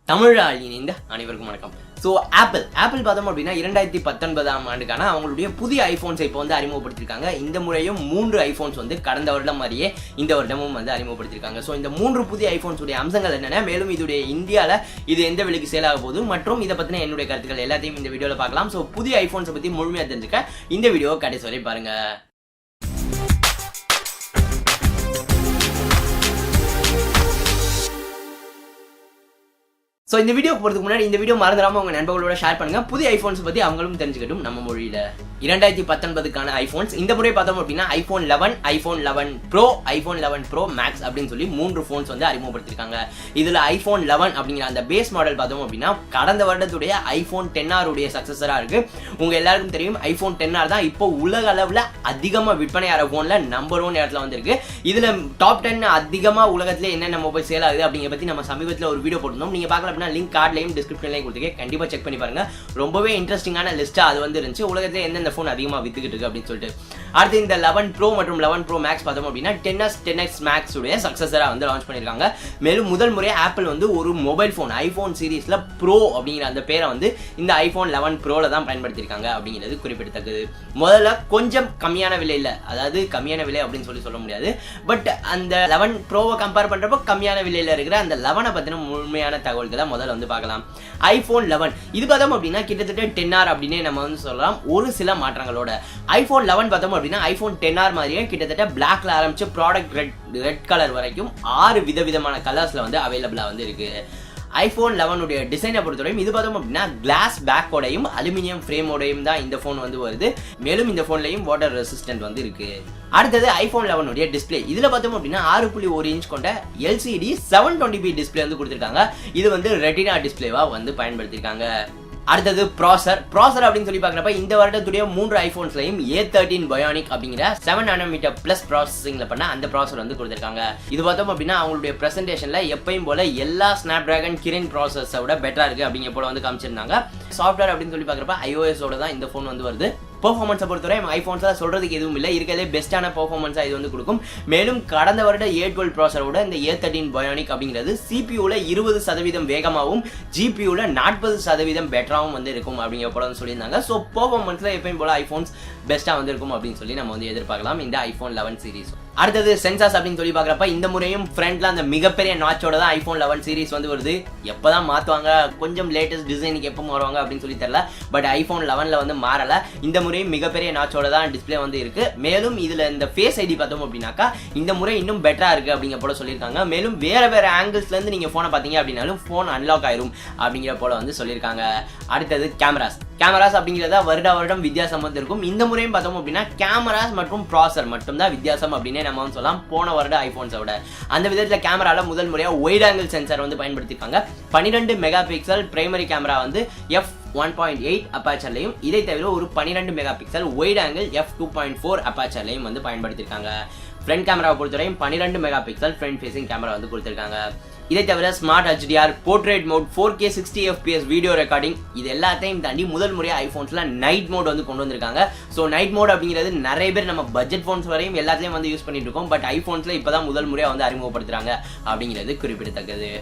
தமிழால் இணைந்த அனைவருக்கும் வணக்கம். ஸோ ஆப்பிள் பார்த்தோம் அப்படின்னா 2019ஆம் ஆண்டுக்கான அவங்களுடைய புதிய ஐஃபோன்ஸை இப்போ வந்து அறிமுகப்படுத்திருக்காங்க. இந்த முறையும் 3 ஐஃபோன்ஸ் வந்து கடந்த வருடம் மாதிரியே இந்த வருடமும் வந்து அறிமுகப்படுத்திருக்காங்க. ஸோ இந்த 3 புதிய ஐஃபோன்ஸுடைய அம்சங்கள் என்னென்ன, மேலும் இதுடைய இந்தியாவில் இது எந்த விலைக்கு சேல் ஆக போகுது மற்றும் இதை பற்றின என்னுடைய கருத்துக்கள் எல்லாத்தையும் இந்த வீடியோவில் பார்க்கலாம். ஸோ புதிய ஐஃபோன்ஸை பற்றி முழுமையாக தெரிஞ்சுக்க இந்த வீடியோ கடைசி வரை பாருங்க. ஸோ இந்த வீடியோ போகிறதுக்கு முன்னாடி இந்த வீடியோ மறந்துடாமல் உங்கள் நண்பர்களோட ஷேர் பண்ணுங்கள். புதிய ஐஃபோன்ஸ் பற்றி அவங்களும் தெரிஞ்சுக்கட்டும் நம்ம மொழியில். 2019க்கான ஐஃபோன்ஸ் இந்த முறை பார்த்தோம் அப்படின்னா iPhone 11, iPhone 11 Pro, iPhone 11 Pro Max அப்படின்னு சொல்லி 3 ஃபோன்ஸ் வந்து அறிமுகப்படுத்திருக்காங்க. இதில் iPhone 11 அப்படிங்கிற அந்த பேஸ் மாடல் பார்த்தோம் அப்படின்னா கடந்த வருடத்துடைய iPhone 10R உடைய சக்ஸஸராக இருக்குது. உங்கள் எல்லாருக்கும் தெரியும் iPhone 10R தான் இப்போ உலக அளவில் அதிகமாக விற்பனையாகிற ஃபோனில் நம்பர் 1 இடத்துல வந்துருக்கு. இதில் டாப் 10 அதிகமாக உலகத்தில் என்னென்ன மொபைல் சேல் ஆகுது அப்படிங்கிற பற்றி நம்ம சமீபத்தில் ஒரு வீடியோ போட்டிருந்தோம். நீங்கள் பார்க்கல அப்படின்னா லிங்க் கார்ட்லையும் டிஸ்கிரிப்ஷன்லையும் கொடுத்துருக்கேன், கண்டிப்பாக செக் பண்ணி பாருங்க. ரொம்பவே இன்ட்ரெஸ்டிங்கான லிஸ்ட்டாக அது வந்து இருந்துச்சு. உலகத்தில் எந்தெந்த ஃபோன் அதிகமாக வித்துக்கிட்டு இருக்கு அப்படின்னு சொல்லிட்டு. அடுத்து இந்த 11 Pro மற்றும் 11 Pro Max பார்த்தோம் அப்படின்னா 10x Max உடைய சக்சஸரா வந்து லான்ச் பண்ணிருக்காங்க. மேலும் முதல் முறையாக ஆப்பிள் வந்து ஒரு மொபைல் ஃபோன் ஐபோன் சீரீஸ்ல ப்ரோ அப்படிங்கிற அந்த பேரை வந்து இந்த iPhone 11 Proல தான் பயன்படுத்தியிருக்காங்க அப்படிங்கிறது குறிப்பிடத்தக்கது. முதல்ல கொஞ்சம் கம்மியான விலையில், அதாவது கம்மியான விலை அப்படின்னு சொல்ல முடியாது, பட் அந்த 11 Proவை கம்பேர் பண்றப்போ கம்மியான விலையில் இருக்கிற அந்த 11 பத்தின முழுமையான தகவல்களை முதல்ல வந்து பார்க்கலாம். iPhone 11 இது பார்த்தோம் அப்படின்னா கிட்டத்தட்ட 10R அப்படின்னே நம்ம வந்து சொல்லலாம், ஒரு சில மாற்றங்களோட. iPhone 11 பார்த்தோம் அப்படின்னா iPhone 10R மாதிரியே கிட்டத்தட்ட பிளாக்ல ஆரம்பிச்சு ப்ராடக்ட் ரெட் கலர் வரைக்கும் 6 விதவிதமான கலர்ஸ்ல வந்து அவைலபிளா வந்து இருக்கு. iPhone 11 உடைய டிசைனை பொறுத்தவரையும் இது பார்த்தோம் அப்படின்னா கிளாஸ் பேக்கோடையும் அலுமினியம் ஃப்ரேமோடையும் தான் இந்த ஃபோன் வந்து வருது. மேலும் இந்த ஃபோன்லையும் வாட்டர் ரெசிஸ்டன்ட் வந்து இருக்கு. அடுத்தது iPhone 11 உடைய டிஸ்பிளே. இதுல பார்த்தோம் அப்படின்னா 6.1 இன்ச் கொண்ட LCD 720p டிஸ்பிளே வந்து கொடுத்திருக்காங்க. இது வந்து ரெட்டினா டிஸ்பிளேவா வந்து பயன்படுத்தியிருக்காங்க. அடுத்தது ப்ராசர் அப்படின்னு சொல்லி பார்க்குறப்ப இந்த வருடத்துடைய 3 ஐஃபோன்ஸ்லையும் A13 பயோனிக் அப்படிங்கிற 7 nm பிளஸ் ப்ராசஸிங்ல பண்ண அந்த ப்ராசர் வந்து கொடுத்துருக்காங்க. இது பார்த்தோம் அப்படின்னா அவங்களுடைய பிரசன்டேஷன்ல எப்பயும் போல எல்லா ஸ்னாப்டிராகன் கிரின் ப்ராசஸை விட பெட்டரா இருக்கு அப்படிங்கிற போல வந்து காமிச்சிருந்தாங்க. சாஃப்ட்வேர் அப்படின்னு சொல்லி பார்க்குறப்ப iOS-ஓட தான் இந்த ஃபோன் வந்து வருது. பெர்ஃபார்மன்ஸை பொறுத்தவரை ஐஃபோன்ஸில் சொல்கிறதுக்கு எதுவும் இல்லை, இருக்கிறதே பெஸ்ட்டான பெர்ஃபார்மன்ஸாக இது வந்து கொடுக்கும். மேலும் கடந்த வருட A12 ப்ராசரோட இந்த A13 பயோனிக் அப்படிங்கிறது CPU-ல 20% வேகமாகவும் GPU-ல 40% பெட்டராகவும் வந்து இருக்கும் அப்படிங்கிற போல வந்து சொல்லியிருந்தாங்க. ஸோ பெர்ஃபார்மன்ஸில் எப்பயும் போல ஐஃபோன்ஸ் பெஸ்ட்டாக வந்திருக்கும் அப்படின்னு சொல்லி நம்ம வந்து எதிர்பார்க்கலாம் இந்த iPhone 11 சீரிஸ். அடுத்தது சென்சார்ஸ் அப்படின்னு சொல்லி பார்க்குறப்ப இந்த முறையும் ஃப்ரண்ட்ல அந்த மிகப்பெரிய நாச்சோட தான் iPhone 11 சீரிஸ் வந்து வருது. எப்போதான் மாற்றுவாங்க, கொஞ்சம் லேட்டஸ்ட் டிசைனுக்கு எப்போ மாறுவாங்க அப்படின்னு சொல்லி தெரியல, பட் iPhone 11ல வந்து மாறலை. இந்த முறையும் மிகப்பெரிய நாச்சோட தான் டிஸ்பிளே வந்து இருக்கு. மேலும் இதில் இந்த ஃபேஸ் ஐடி பார்த்தோம் அப்படின்னாக்கா இந்த முறை இன்னும் பெட்டரா இருக்கு அப்படிங்கிற போல சொல்லியிருக்காங்க. மேலும் வேற ஆங்கிள்ஸ்லேருந்து நீங்கள் ஃபோனை பார்த்தீங்க அப்படின்னாலும் ஃபோன் அன்லாக் ஆயிரும் அப்படிங்கிற போல வந்து சொல்லியிருக்காங்க. அடுத்தது கேமராஸ் அப்படிங்கிறதா வருடம் வித்தியாசம் வந்து இருக்கும். இந்த முறையும் பார்த்தோம் அப்படின்னா கேமராஸ் மற்றும் ப்ராசர் மட்டும் தான் வித்தியாசம் அப்படின்னு நம்ம வந்து சொல்லலாம் போன வருட ஐபோன்ஸை விட. அந்த விதத்தில் கேமரால முதல் முறையாக ஒயிட் ஆங்கிள் சென்சார் வந்து பயன்படுத்தியிருக்காங்க. 12 மெகா பிக்சல் பிரைமரி கேமரா வந்து f1.8 அப்பாச்சர்லையும், இதை தவிர ஒரு 12 mega pixel wide angle f2.4 அப்பாச்சர்லையும் வந்து பயன்படுத்தியிருக்காங்க. ஃப்ரண்ட் கேமராவை பொறுத்தவரையும் 12 mega pixel front facing camera வந்து கொடுத்திருக்காங்க. இதை தவிர smart HDR, portrait mode, 4K 60 FPS video recording, இது எல்லாத்தையும் தாண்டி முதல் முறையாக ஐஃபோன்ஸ்ல நைட் மோட் வந்து கொண்டு வந்திருக்காங்க. ஸோ நைட் மோட் அப்படிங்கிறது நிறைய பேர் நம்ம பட்ஜெட் ஃபோன்ஸ் வரையும் எல்லாத்தையும் வந்து யூஸ் பண்ணிட்டு இருக்கோம், பட் ஐஃபோன்ஸ்ல இப்போதான் முதல் முறையாக வந்து அறிமுகப்படுத்துறாங்க அப்படிங்கிறது குறிப்பிடத்தக்கது.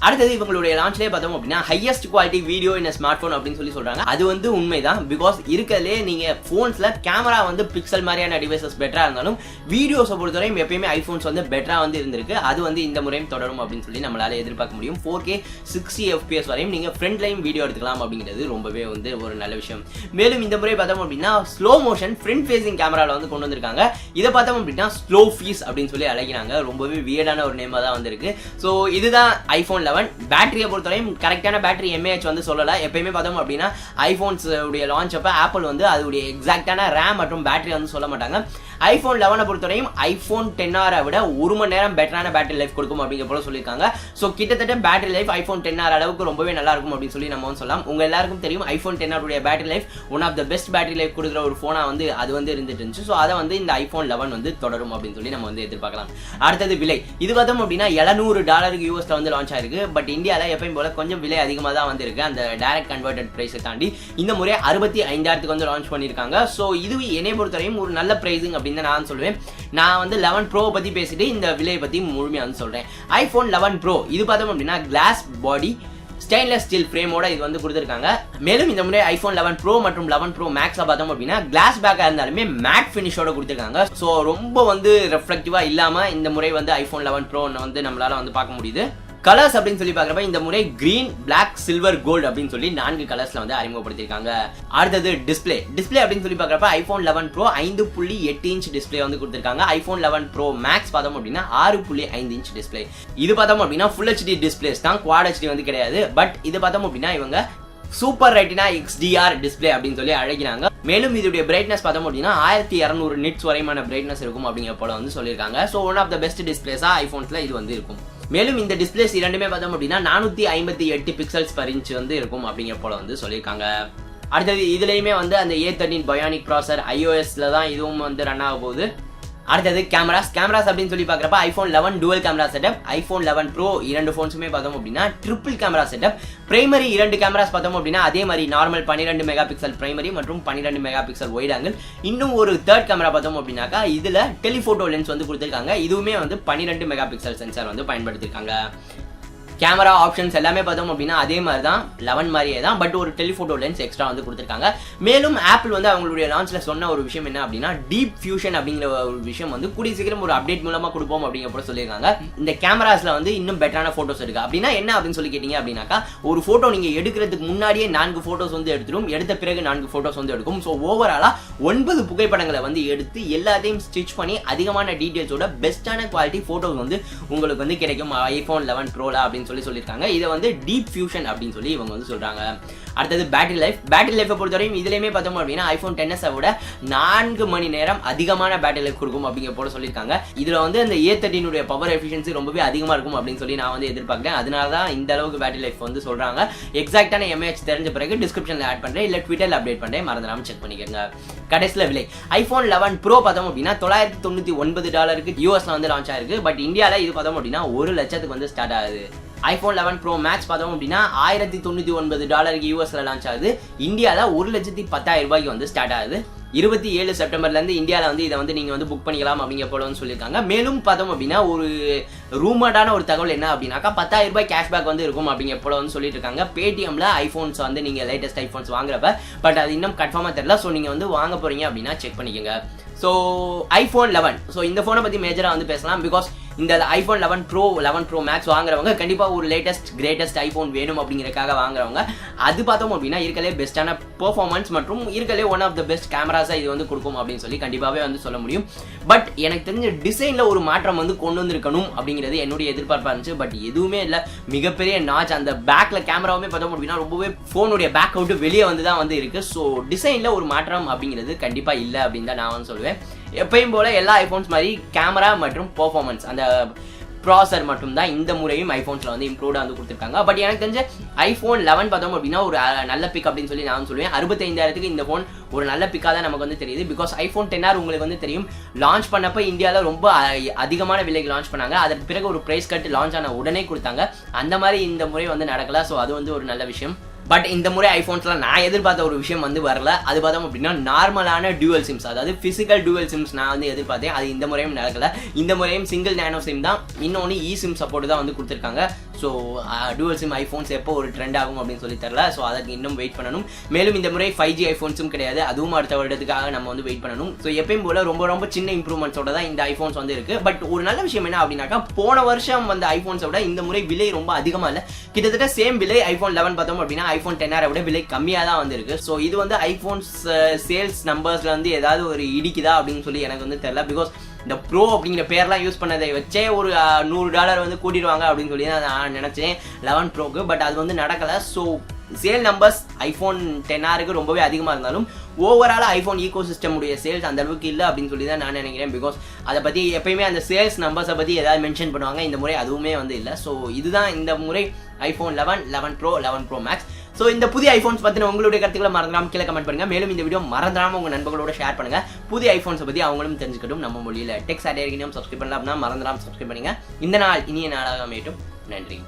அடுத்தது இவங்களுடைய லான்ச்லேயே பார்த்தோம் அப்படின்னா ஹையஸ்ட் குவாலிட்டி வீடியோ இன் ஸ்மார்ட் ஃபோன் அப்படின்னு சொல்லி சொல்றாங்க. அது வந்து உண்மைதான், பிகாஸ் இருக்கிறதுலே நீங்க போன்ஸ்ல கேமரா வந்து பிக்சல் மாதிரியான டிவைசஸ் பெட்டரா இருந்தாலும் வீடியோஸை பொறுத்தவரையும் எப்பயுமே ஐபோன்ஸ் வந்து பெட்டரா வந்து இருந்திருக்கு. அது வந்து இந்த முறையும் தொடரும் அப்படின்னு சொல்லி நம்மளால எதிர்பார்க்க முடியும். 4K 60 FPS வரையும் நீங்க ஃப்ரண்ட்லையும் வீடியோ எடுத்துக்கலாம் அப்படிங்கிறது ரொம்பவே வந்து ஒரு நல்ல விஷயம். மேலும் இந்த முறை பார்த்தோம் அப்படின்னா ஸ்லோ மோஷன் ஃப்ரண்ட் ஃபேசிங் கேமரால வந்து கொண்டு வந்திருக்காங்க. இதை பார்த்தோம் அப்படின்னா ஸ்லோ ஃபீஸ் அப்படின்னு சொல்லி அழைக்கிறாங்க. ரொம்பவே வியர்டான ஒரு நேமா தான் வந்திருக்கு. ஸோ இதுதான் iPhone 11. பேட்டரியை பொறுத்தவரையும் கரெக்டான பேட்டரி MAH வந்து சொல்லலை. எப்பயுமே பார்த்தோம் அப்படின்னா ஐஃபோன்ஸ் உடைய லான்ச் அப்போ ஆப்பிள் வந்து அதோடைய எக்ஸாக்டான ரேம் மற்றும் பேட்டரி வந்து சொல்ல மாட்டாங்க. iPhone 11 பொறுத்தவரையும் iPhone 10R விட 1 மணி நேரம் பெட்டரான பேட்டரி லைஃப் கொடுக்கும் அப்படிங்கிற போல சொல்லியிருக்காங்க. ஸோ கிட்டத்தட்ட பேட்டரி லைஃப் iPhone 10R அளவுக்கு ரொம்பவே நல்லா இருக்கும் அப்படின்னு சொல்லி நம்ம வந்து சொல்லலாம். உங்க எல்லாருக்கும் தெரியும் iPhone 10R உடைய battery life one of the best battery life கொடுக்குற ஒரு ஃபோனா வந்து அது வந்து இருந்துட்டு இருந்துச்சு. ஸோ அதை வந்து இந்த iPhone 11 வந்து தொடரும் அப்படின்னு சொல்லி நம்ம வந்து எதிர்பார்க்கலாம். அடுத்தது விலை. இது பார்த்தோம் அப்படின்னா $700 யூஎஸ்ல வந்து லான்ச் ஆயிருக்கு. பட் இந்தியாவில் எப்பயும் போல கொஞ்சம் விலை அதிகமாக தான் வந்து இருக்கு. அந்த டைரக்ட் கன்வெர்டட் பிரைஸை தாண்டி இந்த முறை 65,000 வந்து லான்ச் பண்ணியிருக்காங்க. ஸோ இது என்னை பொறுத்தவரையும் ஒரு நல்ல பிரைசிங் அப்படின்னு நான் சொல்லுவேன். நான் வந்து 11 Pro பத்தி பேசிட்டு இந்த விலையை பத்தி முழுமையாக வந்து சொல்றேன். iPhone 11 Pro இது பார்த்தோம் அப்படின்னா கிளாஸ் பாடி ஸ்டெயின்லெஸ் ஸ்டீல் ஃப்ரேமோட இது வந்து கொடுத்துருக்காங்க. மேலும் இந்த முறை ஐபோன் 11 ப்ரோ மற்றும் 11 ப்ரோ மேக்ஸ்ல பார்த்தோம் அப்படின்னா கிளாஸ் பேக்கா இருந்தாலுமே மேட் ஃபினிஷோட கொடுத்துருக்காங்க. ஸோ ரொம்ப வந்து ரெஃப்ளெக்டிவா இல்லாம இந்த முறை வந்து ஐபோன் 11 ப்ரோ வந்து நம்மளால வந்து பார்க்க முடியுது. கலர்ஸ் அப்படின்னு சொல்லி பாக்குறப்ப இந்த முறை கிரீன், பிளாக், சில்வர், கோல்டு அப்படின்னு சொல்லி 4 கலர்ஸ்ல வந்து அறிமுகப்படுத்திருக்காங்க. அடுத்தது டிஸ்பிளே அப்படின்னு சொல்லி பாக்குறப்ப ஐபோன் 11 ப்ரோ 5.8 இன்ச் டிஸ்பிளே வந்து கொடுத்திருக்காங்க. ஐபோன் 11 ப்ரோ மேக்ஸ் பார்த்தோம் அப்படின்னா 6.5 இன்ச் டிஸ்பிளே. இது பார்த்தோம் அப்படின்னா ஃபுல் ஹெச்டி டிஸ்பிளேஸ் தான், குவாட் ஹெச்டி வந்து கிடையாது. பட் இது பார்த்தோம் அப்படின்னா இவங்க சூப்பர் ரெட்டினா XDR டிஸ்பிளே அப்படின்னு சொல்லி அழைக்கிறாங்க. மேலும் இதோட பிரைட்னஸ் பார்த்தோம் அப்படின்னா 1200 நிட்ஸ் வரையான பிரைட்னஸ் இருக்கும் அப்படிங்கிற போல வந்து சொல்லியிருக்காங்க. So one of the best டிஸ்பிளேஸா ஐபோன்ஸ்ல இது வந்து இருக்கும். மேலும் இந்த டிஸ்பிளேஸ் இரண்டுமே பார்த்தோம் அப்படின்னா 458 பிக்சல்ஸ் பர் இன்ச் வந்து இருக்கும் அப்படிங்கிற போல வந்து சொல்லியிருக்காங்க. அடுத்தது இதுலயுமே வந்து அந்த A13 பயானிக் ப்ராசர் iOSல தான் இதுவும் வந்து ரன் ஆக போகுது. அடுத்தது கேமராஸ் அப்படின்னு சொல்லி பாக்குறப்ப iPhone 11 twelve camera setup, iPhone 11 bro 2 போன்ஸுமே பார்த்தோம் அப்படின்னா triple camera setup. Primary 2 cameras பார்த்தோம் அப்படின்னா அதே மாதிரி நார்மல் 12 மெகா பிக்சல் பிரைமரி மற்றும் 12 மெகா பிக்சல் வைட் ஆங்கிள். இன்னும் ஒரு தேர்ட் கேமரா பார்த்தோம் அப்படின்னாக்கா இதுல டெலிஃபோட்டோ லென்ஸ் வந்து கொடுத்திருக்காங்க. இதுவுமே வந்து 12 மெகா பிக்சல் சென்சார் வந்து பயன்படுத்திருக்காங்க. கேமரா ஆப்ஷன்ஸ் எல்லாமே பார்த்தோம் அப்படின்னா அதே மாதிரி தான் 11 மாதிரியே தான், பட் ஒரு டெலிஃபோட்டோ லென்ஸ் எக்ஸ்ட்ரா வந்து கொடுத்துருக்காங்க. மேலும் ஆப்பிள் வந்து அவங்களுடைய லான்ச்ல சொன்ன ஒரு விஷயம் என்ன அப்படின்னா டீப் ஃபியூஷன் அப்படிங்கிற ஒரு விஷயம் வந்து கூடிய சீக்கிரம் ஒரு அப்டேட் மூலமா கொடுப்போம் அப்படிங்கிற சொல்லியிருக்காங்க. இந்த கேமராஸ்ல வந்து இன்னும் பெட்டரான போட்டோஸ் இருக்கு. அப்படின்னா என்ன அப்படின்னு சொல்லி கேட்டீங்க அப்படின்னாக்கா ஒரு போட்டோ நீங்க எடுக்கிறதுக்கு முன்னாடியே 4 போட்டோஸ் வந்து எடுத்துடும், எடுத்த பிறகு 4 போட்டோஸ் வந்து எடுக்கும். ஸோ ஓவராலா 9 புகைப்படங்களை வந்து எடுத்து எல்லாத்தையும் ஸ்டிச் பண்ணி அதிகமான டீடைல்ஸோட பெஸ்டான குவாலிட்டி போட்டோஸ் வந்து உங்களுக்கு வந்து கிடைக்கும் ஐபோன் 11 ப்ரோல அப்படின்னு சொல்லியிருக்காங்க. இதை வந்து டீப் ஃபியூஷன் அப்படின்னு சொல்லி இவங்க வந்து சொல்றாங்க. அடுத்தது பேட்டரி லைஃப் பொறுத்தவரையும் இதுலயுமே பார்த்தோம் அப்படின்னா ஐபோன் 10s விட 4 மணி நேரம் அதிகமான பேட்டரி லைஃப் கொடுக்கும் அப்படிங்கிற போல சொல்லியிருக்காங்க. இதுல வந்து அந்த A13 பவர் எஃபிஷியன்சி ரொம்பவே அதிகமா இருக்கும் அப்படின்னு சொல்லி நான் வந்து எதிர்பார்க்கிறேன். அதனால தான் இந்த அளவுக்கு பேட்டரி லைஃப் வந்து சொல்றாங்க. எக்ஸாக்டான MAH தெரிஞ்ச பிறகு டிஸ்கிரிப்ஷன்ல ஆட் பண்றேன், இல்ல ட்விட்டர்ல அப்டேட் பண்றேன், மறந்துடாம செக் பண்ணிக்கோங்க. கடைசியில் விலை ஐபோன் 11 ப்ரோ பார்த்தோம் அப்படின்னா $999 யூஎஸ்ல வந்து லான்ச் ஆயிருக்கு. பட் இந்தியால இது பார்த்தோம் அப்படின்னா 1 லட்சத்துக்கு வந்து ஸ்டார்ட் ஆகுது. ஐபோன் 11 ப்ரோ மேக்ஸ் பார்த்தோம் அப்படின்னா $1099 யூஎஸ்ல லான்ச் ஆகுது. இந்தியாவில் 1,10,000 வந்து ஸ்டார்ட் ஆகுது. 27 செப்டம்பர்ல இருந்து இந்தியாவில் வந்து இதை வந்து நீங்க வந்து புக் பண்ணிக்கலாம் அப்படிங்கிற போல வந்து சொல்லியிருக்காங்க. மேலும் பார்த்தோம் அப்படின்னா ஒரு ரூமர்டான ஒரு தகவல் என்ன அப்படின்னாக்கா $10,000 கேஷ்பேக் வந்து இருக்கும் அப்படிங்கிற போல வந்து சொல்லிட்டு இருக்காங்க. பேடிஎம்ல ஐபோன்ஸ் வந்து நீங்க லேட்டஸ்ட் ஐபோன்ஸ் வாங்குறப்ப, பட் அது இன்னும் கன்ஃபார்மா தெரியல. ஸோ நீங்க வந்து வாங்க போறீங்க அப்படின்னா செக் பண்ணிக்கோங்க. ஸோ ஐபோன் 11 ஸோ இந்த ஃபோனை பற்றி மேஜராக வந்து பேசலாம். பிகாஸ் இந்த ஐபோன் 11 ப்ரோ 11 ப்ரோ மேக்ஸ் வாங்குறவங்க கண்டிப்பாக ஒரு லேட்டஸ்ட் கிரேட்டஸ்ட் ஐபோன் வேணும் அப்படிங்கிறதுக்காக வாங்குறவங்க அது பார்த்தோம் அப்படின்னா இருக்கலே பெஸ்ட்டான பெர்ஃபார்மன்ஸ் மற்றும் இருக்கலே ஒன் ஆஃப் த பெஸ்ட் கேமராஸாக இது வந்து கொடுக்கும் அப்படின்னு சொல்லி கண்டிப்பாகவே வந்து சொல்ல முடியும். பட் எனக்கு தெரிஞ்ச டிசைனில் ஒரு மாற்றம் வந்து கொண்டு வந்திருக்கணும் அப்படிங்கிறது என்னுடைய எதிர்பார்ப்பாக இருந்துச்சு. பட் எதுவுமே இல்லை, மிகப்பெரிய நாச். அந்த பேக்கில் கேமராவுமே பார்த்தோம் அப்படின்னா ரொம்பவே ஃபோனுடைய பேக் அவுட்டு வெளியே வந்து தான் வந்து இருக்குது. ஸோ டிசைனில் ஒரு மாற்றம் அப்படிங்கிறது கண்டிப்பாக இல்லை அப்படின்னு தான் நான் வந்து சொல்லுவேன். எப்பயும் போல எல்லா ஐபோன்ஸ் மாதிரி கேமரா மற்றும் பெர்ஃபார்மன்ஸ் அந்த ப்ராசர் மட்டும் தான் இந்த முறையும் ஐபோன்ஸ்ல வந்து இம்ப்ரூவ்டா வந்து கொடுத்துருக்காங்க. பட் எனக்கு தெரிஞ்ச ஐபோன் 11 பார்த்தோம் அப்படின்னா ஒரு நல்ல பிக் அப்படின்னு சொல்லி நான் சொல்லுவேன். 65,000க்கு இந்த ஃபோன் ஒரு நல்ல பிக்காக தான் நமக்கு வந்து தெரியுது. பிகாஸ் ஐபோன் 10R உங்களுக்கு வந்து தெரியும், லான்ச் பண்ணப்ப இந்தியாவில் ரொம்ப அதிகமான விலைக்கு லான்ச் பண்ணாங்க. அதற்கு பிறகு ஒரு பிரைஸ் கட் லான்ச் ஆன உடனே கொடுத்தாங்க. அந்த மாதிரி இந்த முறை வந்து நடக்கல. ஸோ அது வந்து ஒரு நல்ல விஷயம். பட் இந்த முறை ஐபோன்ஸ்ல நான் எதிர்பார்த்த ஒரு விஷயம் வந்து வரல. அது பார்த்தோம் அப்படின்னா நார்மலான டியூவல் சிம்ஸ், அதாவது பிசிக்கல் டியூவல் சிம்ஸ் நான் வந்து எதிர்பார்த்தேன். அது இந்த முறையும் நடக்கல. இந்த முறையும் சிங்கிள் நேனோ சிம் தான், இன்னொன்று சிம் சப்போர்ட் தான் வந்து கொடுத்துருக்காங்க. ஸோ டியூவல் சிம் ஐபோன்ஸ் எப்போ ஒரு ட்ரெண்ட் ஆகும் அப்படின்னு சொல்லி தரல. ஸோ அதுக்கு இன்னும் வெயிட் பண்ணணும். மேலும் இந்த முறை 5G ஐபோன்ஸும் கிடையாது, அதுவும் அடுத்த வருடத்துக்காக நம்ம வந்து வெயிட் பண்ணணும். ஸோ எப்பயும் போல ரொம்ப ரொம்ப சின்ன இம்ப்ரூவ்மெண்ட்ஸோட தான் இந்த ஐபோன்ஸ் வந்து இருக்கு. பட் ஒரு நல்ல விஷயம் என்ன அப்படின்னாக்கா போன வருஷம் வந்த ஐபோன்ஸை விட இந்த முறை விலை ரொம்ப அதிகமாக இல்லை. கிட்டத்தட்ட சேம் விலை ஐபோன் 11 பார்த்தோம் அப்படின்னா ஐபோன் 10R விட விலை கம்மியாக தான் வந்திருக்கு. ஸோ இது வந்து ஐபோன்ஸ் சேல்ஸ் நம்பர்ஸ்ல வந்து ஏதாவது ஒரு இடிக்குதா அப்படின்னு சொல்லி எனக்கு வந்து தெரியல. பிகாஸ் இந்த ப்ரோ அப்படிங்கிற பேர்லாம் யூஸ் பண்ணதை வச்சே ஒரு $100 வந்து கூட்டிடுவாங்க அப்படின்னு சொல்லி தான் நான் நினைச்சேன் 11 ப்ரோக்கு. பட் அது வந்து நடக்கலை. ஸோ சேல் நம்பர்ஸ் ஐபோன் 10Rக்கு ரொம்பவே அதிகமாக இருந்தாலும் ஓவராலாக ஐபோன் ஈகோ சிஸ்டம் உடைய சேல்ஸ் அந்த அளவுக்கு இல்லை அப்படின்னு சொல்லி தான் நான் நினைக்கிறேன். பிகாஸ் அதை பற்றி எப்பயுமே அந்த சேல்ஸ் நம்பர்ஸை பற்றி ஏதாவது மென்ஷன் பண்ணுவாங்க. இந்த முறை அதுவுமே வந்து இல்லை. ஸோ இதுதான் இந்த முறை iPhone 11, 11 pro, 11 pro max. So இந்த புதிய ஐபோன்ஸ் பற்றின உங்களுடைய கருத்துக்களை மறந்துடாம கீழே கமெண்ட் பண்ணுங்க. மேலும் இந்த வீடியோ மறந்துடாம உங்கள் நண்பர்களோட ஷேர் பண்ணுங்க. புதிய ஐபோன்ஸை பற்றி அவங்களும் தெரிஞ்சுக்கட்டும். நம்ம மொழியில் டெக் சாட்டியர் சப்ஸ்கிரைப் பண்ணலாம் அப்படின்னா மறந்துடாம சப்ஸ்கிரைப் பண்ணுங்க. இந்த நாள் இனிய நாளாக அமையட்டும். நன்றி.